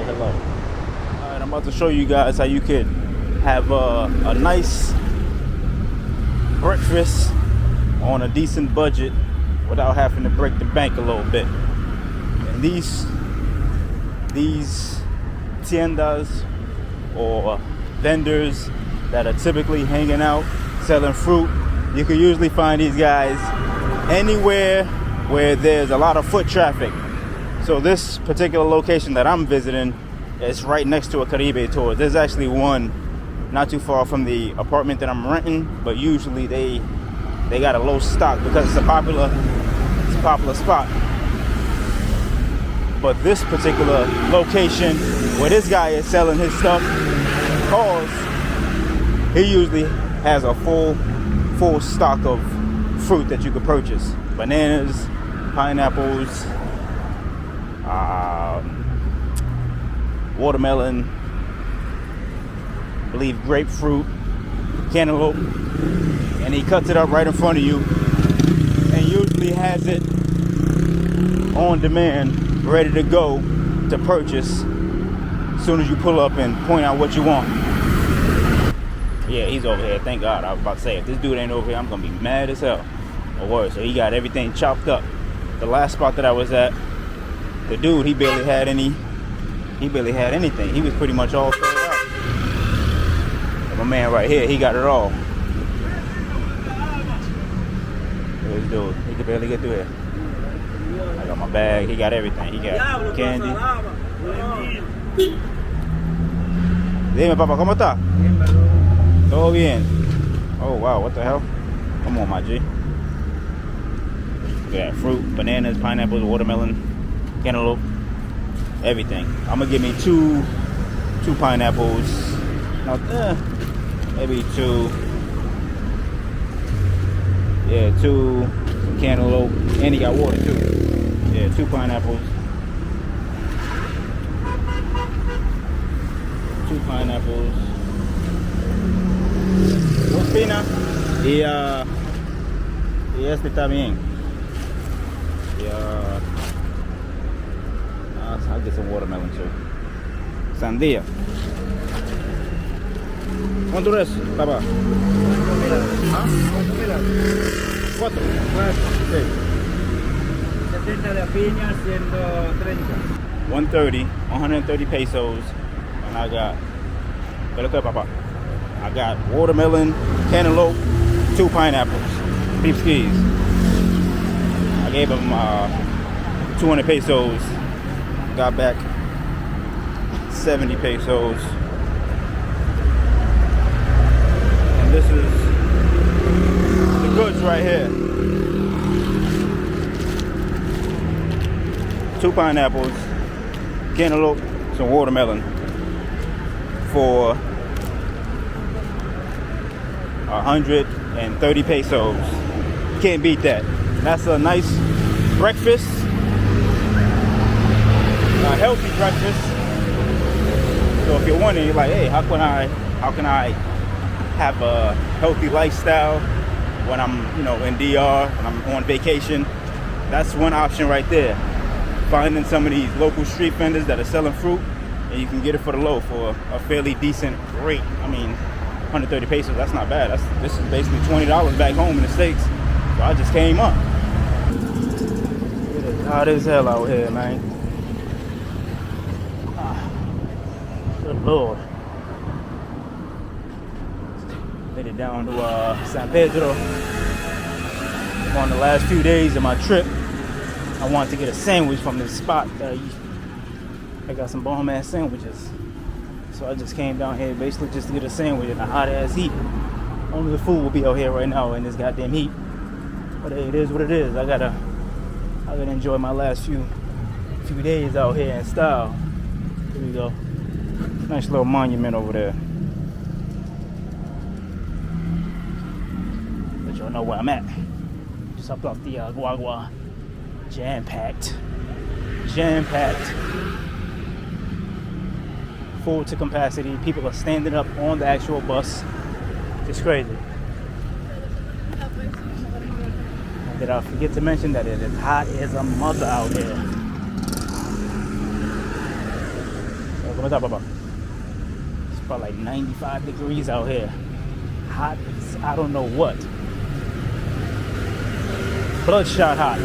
hello. Alright, I'm about to show you guys how you could have a nice breakfast on a decent budget without having to break the bank a little bit. And these tiendas or vendors that are typically hanging out selling fruit, you can usually find these guys anywhere where there's a lot of foot traffic. So this particular location that I'm visiting is right next to a Caribe Tours. There's actually one not too far from the apartment that I'm renting, but usually they got a low stock because it's a popular spot. But this particular location where this guy is selling his stuff, he usually has a full stock of fruit that you could purchase. Bananas, pineapples, watermelon, I believe grapefruit, cantaloupe, and he cuts it up right in front of you and usually has it on demand, ready to go to purchase as soon as you pull up and point out what you want. Yeah, he's over here, thank God. I was about to say, if this dude ain't over here, I'm gonna be mad as hell. Or worse. So he got everything chopped up. The last spot that I was at, the dude, he barely had anything. He was pretty much all sold out. And my man right here, he got it all. This dude, he could barely get through here. I got my bag, he got everything. He got candy. Dime, papá, ¿cómo está? Todo bien. Oh, wow, what the hell? Come on, my G. We got fruit, bananas, pineapples, watermelon, cantaloupe, everything. I'm gonna give me two pineapples. No, maybe two. Yeah, two cantaloupe, and he got water too. Yeah, 2 pineapples. 2 pineapples. Dos pinas. Y este también. I'll get some watermelon too. Sandía. ¿Cuánto es, papá? 4. Sí. 70 de piña, 130. 130 pesos. And I got, I got watermelon, cantaloupe, 2 pineapples, beef skis. I gave him 200 pesos. Got back 70 pesos. And this is the goods right here. 2 pineapples, cantaloupe, some watermelon for 130 pesos. Can't beat that. That's a nice breakfast. A healthy breakfast. So if you're wondering, like, hey, how can I have a healthy lifestyle when I'm, in DR, when I'm on vacation? That's one option right there. Finding some of these local street vendors that are selling fruit, and you can get it for the low for a fairly decent rate. I mean, 130 pesos, that's not bad. This is basically $20 back home in the States. So I just came up. It is hot as hell out here, man. Good Lord. Made it down to San Pedro. On the last few days of my trip, I wanted to get a sandwich from this spot. I got some bomb ass sandwiches. So I just came down here basically just to get a sandwich in the hot ass heat. Only the food will be out here right now in this goddamn heat. But hey, it is what it is. I gotta enjoy my last few days out here in style. Here we go. Nice little monument over there. Let y'all know where I'm at. Just up off the Guagua. Jam-packed. Full to capacity. People are standing up on the actual bus. It's crazy. And did I forget to mention that it is hot as a mother out here. It's about like 95 degrees out here. Hot as I don't know what. Bloodshot hot.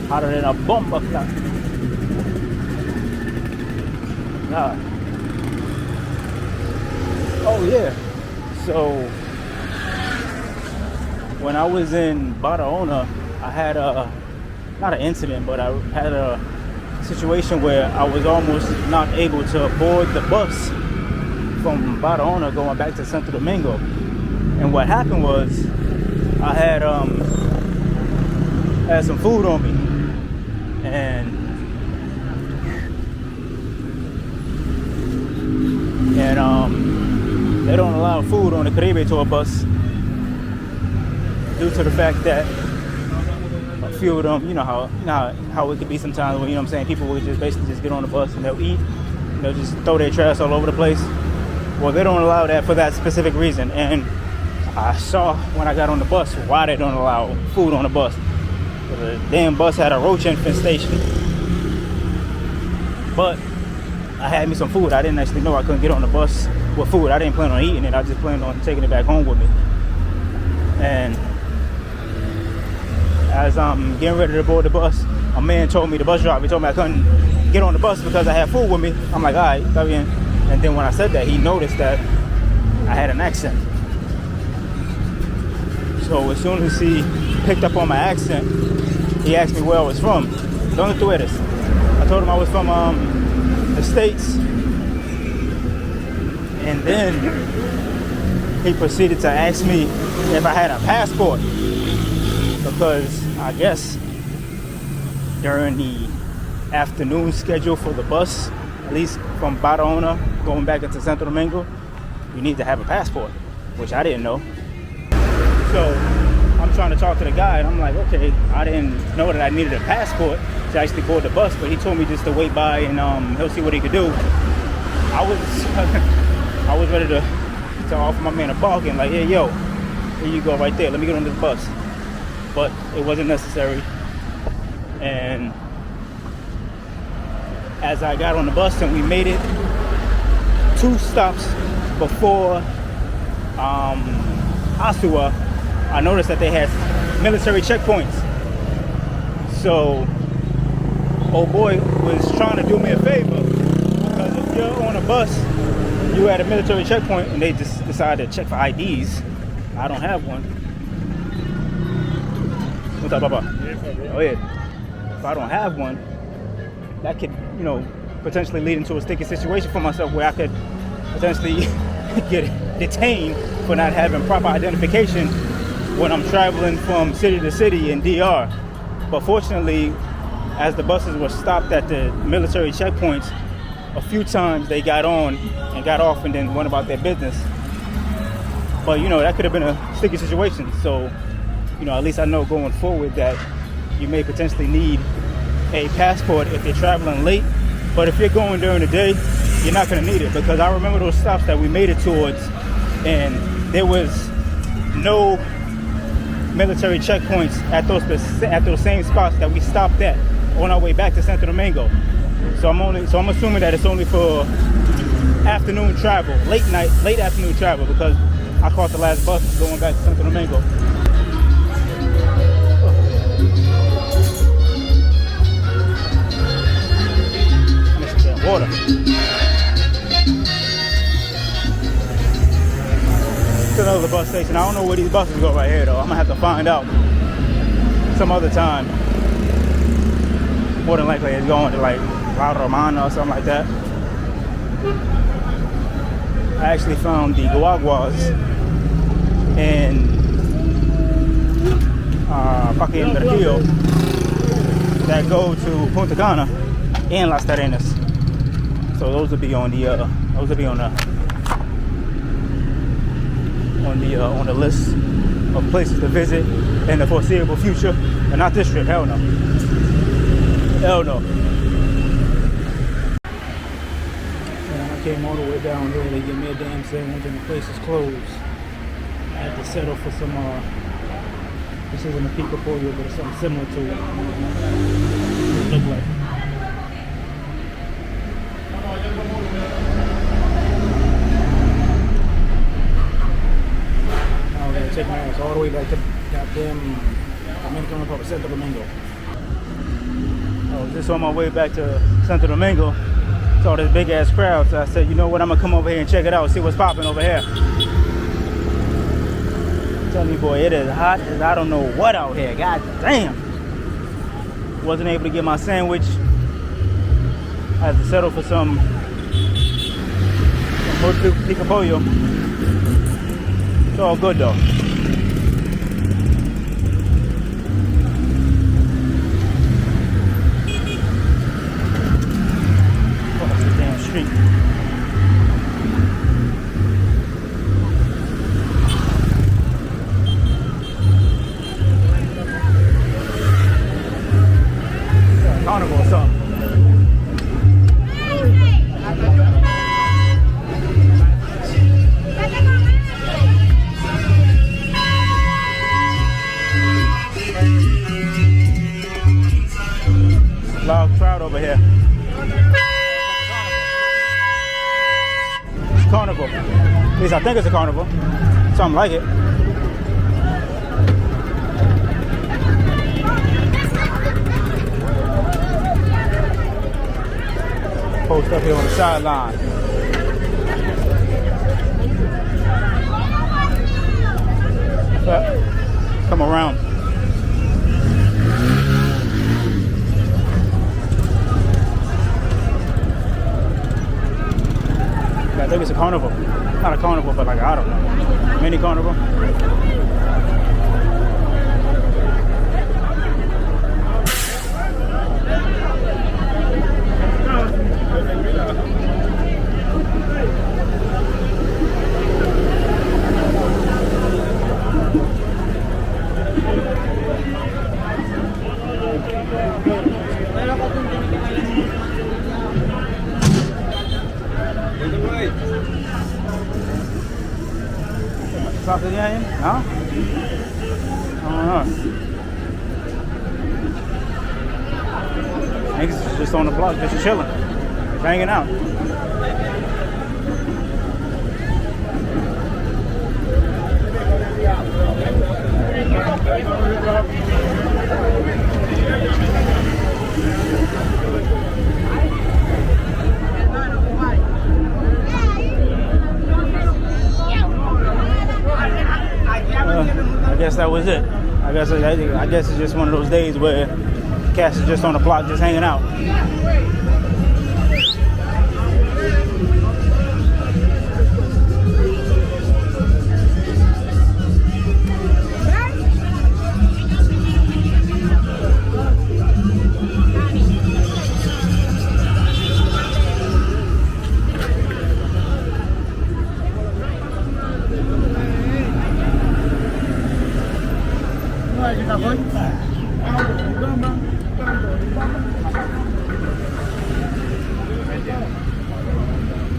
Hotter than a bomba clock. God. Oh yeah. So when I was in Barahona, I had not an incident, but I had a situation where I was almost not able to board the bus from Barahona going back to Santo Domingo. And what happened was I had some food on me, and they don't allow food on the Caribe Tour bus due to the fact that a few of them, you know how it could be sometimes when, you know what I'm saying, people will just basically just get on the bus and they'll eat, and they'll just throw their trash all over the place. Well, they don't allow that for that specific reason, and I saw when I got on the bus why they don't allow food on the bus. The damn bus had a roach infestation, but I had me some food. I didn't actually know I couldn't get on the bus with food. I didn't plan on eating it. I just planned on taking it back home with me. And as I'm getting ready to board the bus, a man told me, the bus driver, he told me I couldn't get on the bus because I had food with me. I'm like, all right, está bien. And then when I said that, he noticed that I had an accent. So as soon as he picked up on my accent, he asked me where I was from. ¿Dónde tú eres? I told him I was from the States. And then he proceeded to ask me if I had a passport, because I guess during the afternoon schedule for the bus, at least from Barahona going back into Santo Domingo, you need to have a passport, which I didn't know. So I'm trying to talk to the guy, and I'm like, okay, I didn't know that I needed a passport to actually board the bus, but he told me just to wait by and he'll see what he could do. I was ready to offer my man a bargain, like, hey, yo, here you go right there, let me get on this bus. But it wasn't necessary. And as I got on the bus and we made it 2 stops before Asua, I noticed that they had military checkpoints. So old boy was trying to do me a favor, because if you're on a bus, you at a military checkpoint and they just decide to check for IDs, I don't have one. What's up, Papa? Oh yeah. If I don't have one, that could, you know, potentially lead into a sticky situation for myself where I could potentially get detained for not having proper identification when I'm traveling from city to city in DR. But fortunately, as the buses were stopped at the military checkpoints, a few times they got on and got off and then went about their business. But, you know, that could have been a sticky situation. So, you know, at least I know going forward that you may potentially need a passport if you're traveling late. But if you're going during the day, you're not going to need it, because I remember those stops that we made it towards, and there was no military checkpoints at those same spots that we stopped at on our way back to Santo Domingo. So I'm assuming that it's only for afternoon travel, late afternoon travel, because I caught the last bus going back to Santo Domingo. Water. To another bus station. I don't know where these buses go right here though. I'm gonna have to find out some other time. More than likely it's going to like La Romana or something like that. I actually found the Guaguas in Pica that go to Punta Cana and Las Terrenas. So those will be on the on the list of places to visit in the foreseeable future, but not this trip. Hell no. Hell no. And I came all the way down there to get me a damn sandwich, and the place is closed. I had to settle for some. This isn't a Pica Pollo, but it's something similar to it. What it look like. all the way back to goddamn Dominican Republic, Santo Domingo. I was just on my way back to Santo Domingo. Saw this big ass crowd, so I said, you know what, I'm gonna come over here and check it out, see what's popping over here. I'm telling you, boy, it is hot as I don't know what out here. God damn. Wasn't able to get my sandwich. I had to settle for some Pica Pollo. It's all good though. Street. Carnival or something. Loud crowd over here. Carnival. At least I think it's a carnival. Something like it. Post up here on the sideline. Come around. I think it's a carnival. Not a carnival, but like, I don't know. Mini carnival. Sausage onion? No? I don't know. Niggas is just on the block, just chilling, just hanging out. I guess that was it. I guess it's just one of those days where Cash is just on the block, just hanging out.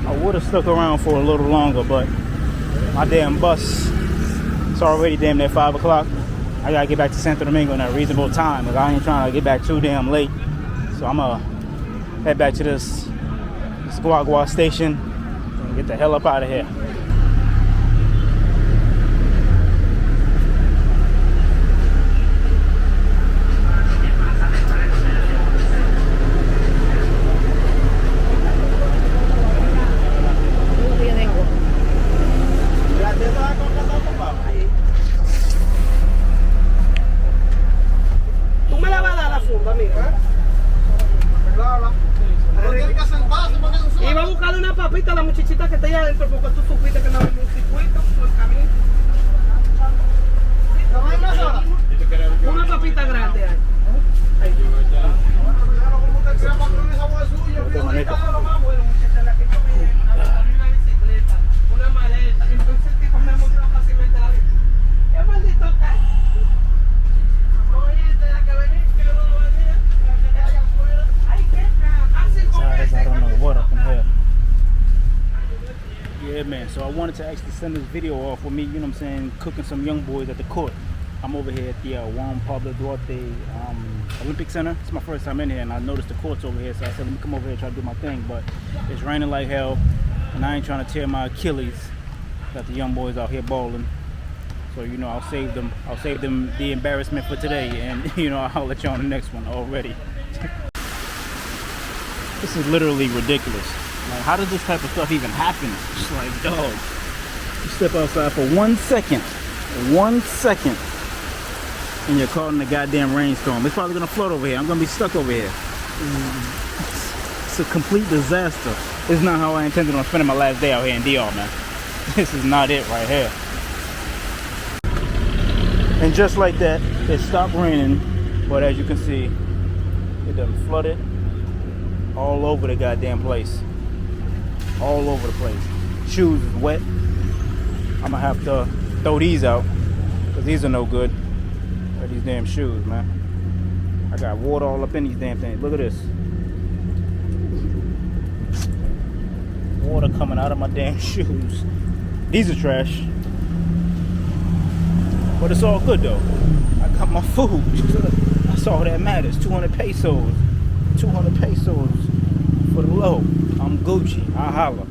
I would have stuck around for a little longer, but my damn bus, it's already damn near 5 o'clock. I gotta get back to Santo Domingo in a reasonable time, because I ain't trying to get back too damn late. So I'm gonna head back to this Guagua station and get the hell up out of here. Iba a buscarle una papita a la muchachita que está allá adentro porque tú supiste que no había un circuito por el camino. Una papita grande ahí. Una bicicleta, una maleta. Entonces el tipo me mostró fácilmente la vida. ¡Qué maldito carro! Oye, de la que venía, que no lo venía, la que hay afuera. ¡Ay, qué caro! Así como I don't know what up from here. Yeah, man, so I wanted to actually send this video off with me, you know what I'm saying, cooking some young boys at the court. I'm over here at the Juan Pablo Duarte Olympic Center. It's my first time in here, and I noticed the court's over here, so I said, let me come over here and try to do my thing, but it's raining like hell, and I ain't trying to tear my Achilles. Got the young boys out here balling. So you know, I'll save them the embarrassment for today, and you know, I'll let you on the next one already. This is literally ridiculous. Like, how does this type of stuff even happen? It's like, dog, you step outside for 1 second, and you're caught in the goddamn rainstorm. It's probably gonna flood over here. I'm gonna be stuck over here. It's a complete disaster. This is not how I intended on spending my last day out here in DR, man. This is not it right here. And just like that, it stopped raining, but as you can see, it done flooded all over the goddamn place. All over the place. Shoes is wet. I'm gonna have to throw these out, because these are no good. Look at these damn shoes, man. I got water all up in these damn things. Look at this. Water coming out of my damn shoes. These are trash. But it's all good though. I got my food. That's all that matters. 200 pesos. 200 pesos for the low. I'm Gucci. I holla.